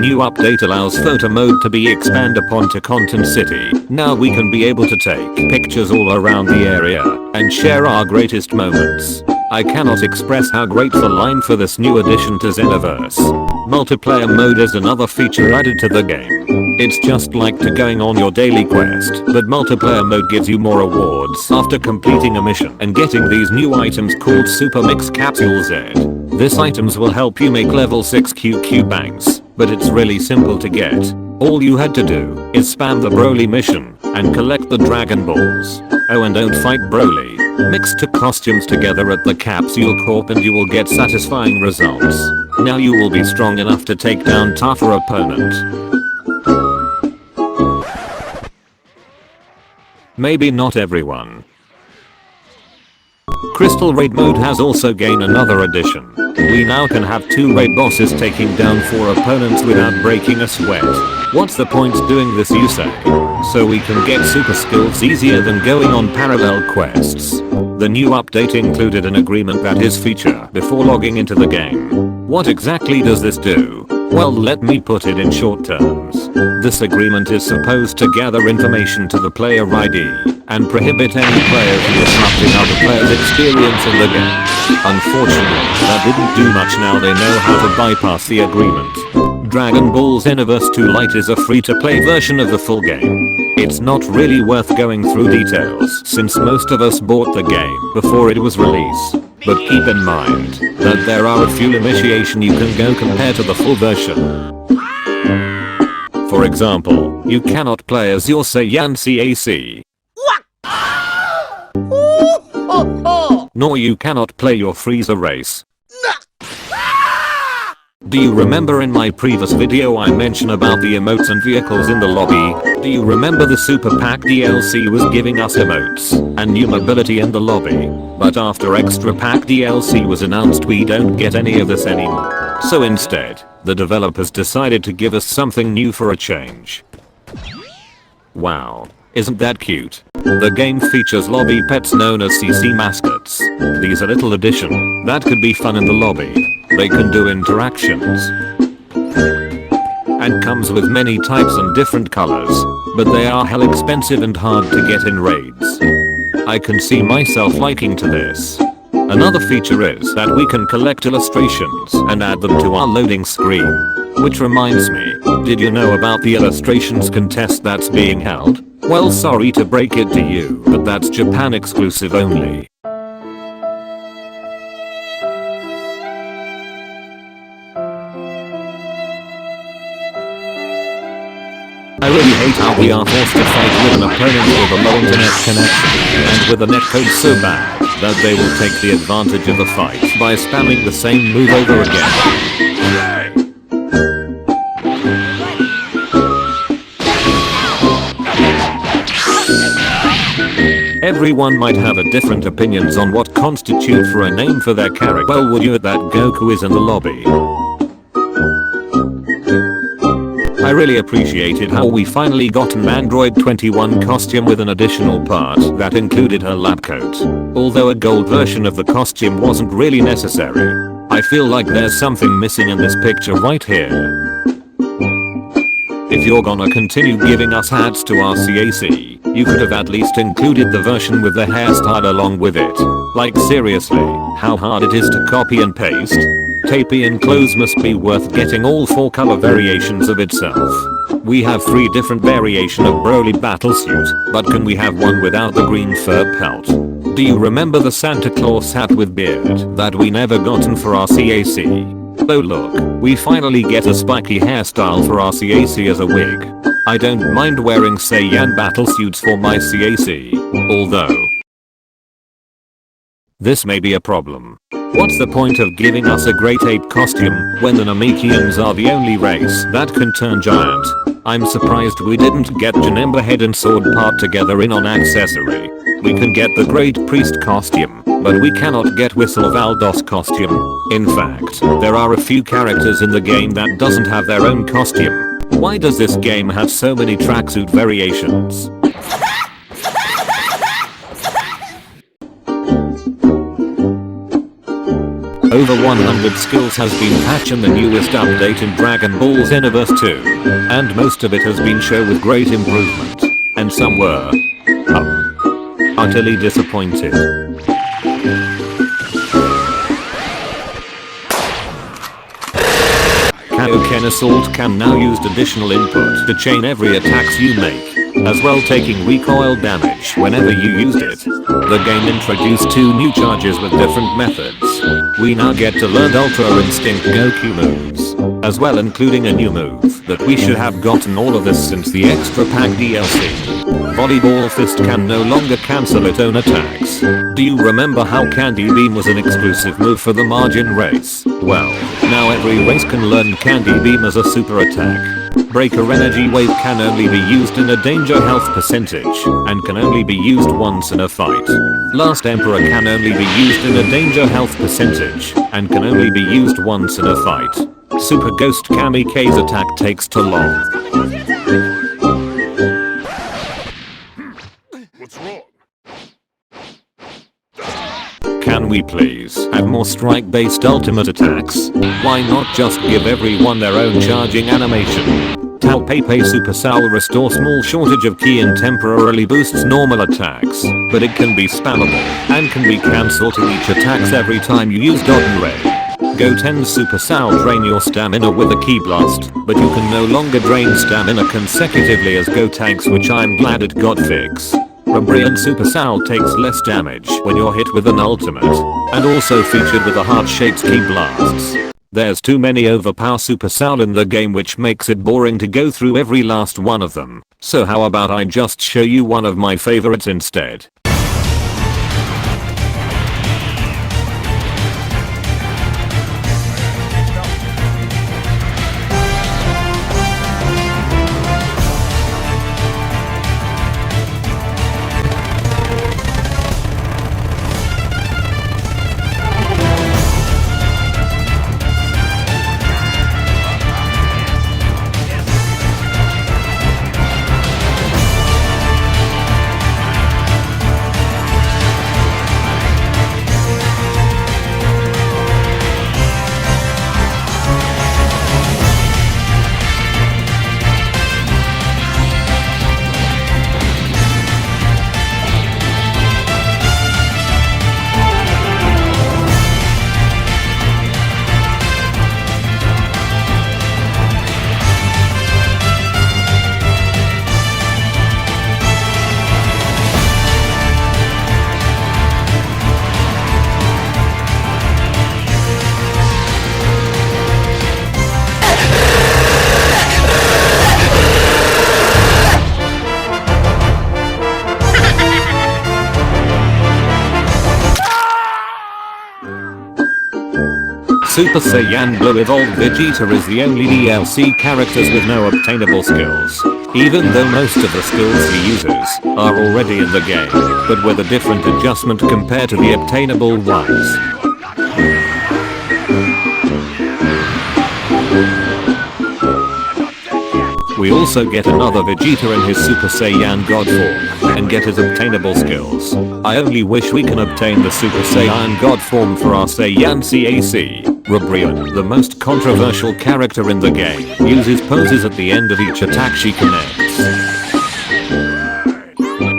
new update allows photo mode to be expanded upon to Content City. Now we can be able to take pictures all around the area and share our greatest moments. I cannot express how grateful I'm for this new addition to Xenoverse. Multiplayer mode is another feature added to the game. It's just like to going on your daily quest, but multiplayer mode gives you more rewards after completing a mission and getting these new items called Super Mix Capsule Z. These items will help you make level 6 QQ banks, but it's really simple to get. All you had to do is spam the Broly mission and collect the Dragon Balls. Oh, and don't fight Broly. Mix two costumes together at the Capsule Corp and you will get satisfying results. Now you will be strong enough to take down tougher opponent. Maybe not everyone. Crystal Raid mode has also gained another addition. We now can have 2 raid bosses taking down 4 opponents without breaking a sweat. What's the point doing this, you say? So we can get super skills easier than going on parallel quests. The new update included an agreement that is feature before logging into the game. What exactly does this do? Well, let me put it in short terms. This agreement is supposed to gather information to the player ID and prohibit any player from disrupting other players' experience in the game. Unfortunately, that didn't do much. Now they know how to bypass the agreement. Dragon Ball Xenoverse Lite is a free-to-play version of the full game. It's not really worth going through details since most of us bought the game before it was released. But keep in mind that there are a few initiation you can go compared to the full version. For example, you cannot play as your Saiyan CAC. Nor you cannot play your Frieza race. Do you remember in my previous video I mentioned about the emotes and vehicles in the lobby? Do you remember the Super Pack DLC was giving us emotes and new mobility in the lobby? But after Extra Pack DLC was announced, we don't get any of this anymore. So instead, the developers decided to give us something new for a change. Wow. Isn't that cute? The game features lobby pets known as CC mascots. These are little addition that could be fun in the lobby. They can do interactions and comes with many types and different colors, but they are hell expensive and hard to get in raids. I can see myself liking to this. Another feature is that we can collect illustrations and add them to our loading screen. Which reminds me, did you know about the illustrations contest that's being held? Well, sorry to break it to you, but that's Japan exclusive only. I really hate how we are forced to fight with an opponent with a low internet connection and with a netcode so bad that they will take the advantage of the fight by spamming the same move over again. Everyone might have a different opinions on what constitute for a name for their character. Well, would you that Goku is in the lobby? I really appreciated how we finally got an Android 21 costume with an additional part that included her lab coat. Although a gold version of the costume wasn't really necessary, I feel like there's something missing in this picture right here. If you're gonna continue giving us ads to our CAC, you could have at least included the version with the hairstyle along with it. Like seriously, how hard it is to copy and paste? Tapian clothes must be worth getting all 4 color variations of itself. We have 3 different variation of Broly battlesuit, but can we have one without the green fur pelt? Do you remember the Santa Claus hat with beard that we never gotten for our CAC? Oh look, we finally get a spiky hairstyle for our CAC as a wig. I don't mind wearing Saiyan battlesuits for my CAC, although this may be a problem. What's the point of giving us a Great Ape costume when the Namekians are the only race that can turn giant? I'm surprised we didn't get Janemba head and sword part together in on accessory. We can get the Great Priest costume, but we cannot get Whistle Valdos costume. In fact, there are a few characters in the game that doesn't have their own costume. Why does this game have so many tracksuit variations? Over 100 skills has been patched in the newest update in Dragon Ball Xenoverse 2. And most of it has been shown with great improvement. And some were utterly disappointed. Awoken Assault can now use additional input to chain every attacks you make, as well taking recoil damage whenever you used it. The game introduced 2 new charges with different methods. We now get to learn Ultra Instinct Goku moves, as well including a new move that we should have gotten all of this since the extra pack DLC. Volleyball Fist can no longer cancel its own attacks. Do you remember how Candy Beam was an exclusive move for the Margin race? Well, now every race can learn Candy Beam as a super attack. Breaker Energy Wave can only be used in a danger health percentage, and can only be used once in a fight. Last Emperor can only be used in a danger health percentage, and can only be used once in a fight. Super Ghost Kamikaze attack takes too long. What's wrong? Can we please have more strike-based ultimate attacks? Why not just give everyone their own charging animation? Tau Pepe Super Sal restores small shortage of ki and temporarily boosts normal attacks, but it can be spammable and can be cancelled to each attacks every time you use Dot Ray. Goten Super Sal drain your stamina with a ki blast, but you can no longer drain stamina consecutively as Gotenks, which I'm glad it got fixed. Brian Super Sal takes less damage when you're hit with an ultimate, and also featured with a heart-shaped ki blasts. There's too many overpower Super Sal in the game, which makes it boring to go through every last one of them. So how about I just show you one of my favorites instead. Super Saiyan Blue Evolved Vegeta is the only DLC characters with no obtainable skills, even though most of the skills he uses are already in the game, but with a different adjustment compared to the obtainable ones. We also get another Vegeta in his Super Saiyan God form, and get his obtainable skills. I only wish we can obtain the Super Saiyan God form for our Saiyan CAC. Rubrian, the most controversial character in the game, uses poses at the end of each attack she connects.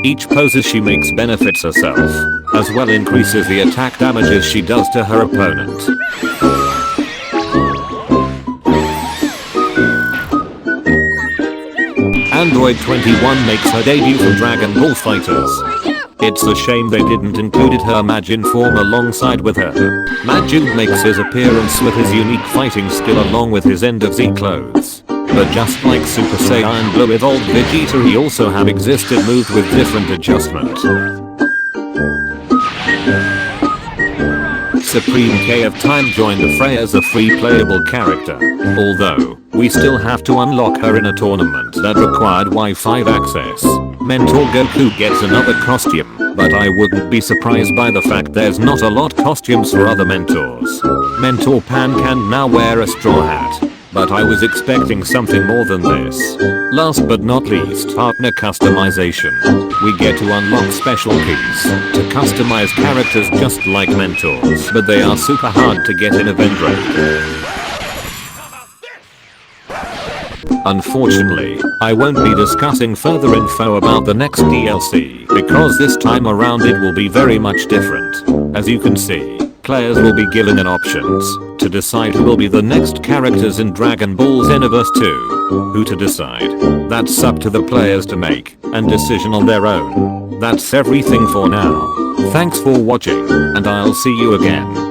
Each poses she makes benefits herself, as well increases the attack damages she does to her opponent. Android 21 makes her debut from Dragon Ball FighterZ. It's a shame they didn't included her Majin form alongside with her. Majin makes his appearance with his unique fighting skill along with his End of Z clothes. But just like Super Saiyan Blue Evolved Vegeta, he also have existed moves with different adjustment. Supreme K of Time joined the fray as a free playable character, although we still have to unlock her in a tournament that required Wi-Fi access. Mentor Goku gets another costume, but I wouldn't be surprised by the fact there's not a lot costumes for other mentors. Mentor Pan can now wear a straw hat, but I was expecting something more than this. Last but not least, partner customization. We get to unlock special keys to customize characters just like mentors, but they are super hard to get in event raid. Unfortunately, I won't be discussing further info about the next DLC because this time around it will be very much different. As you can see, players will be given an options to decide who will be the next characters in Dragon Ball Xenoverse 2. Who to decide? That's up to the players to make a decision on their own. That's everything for now. Thanks for watching, and I'll see you again.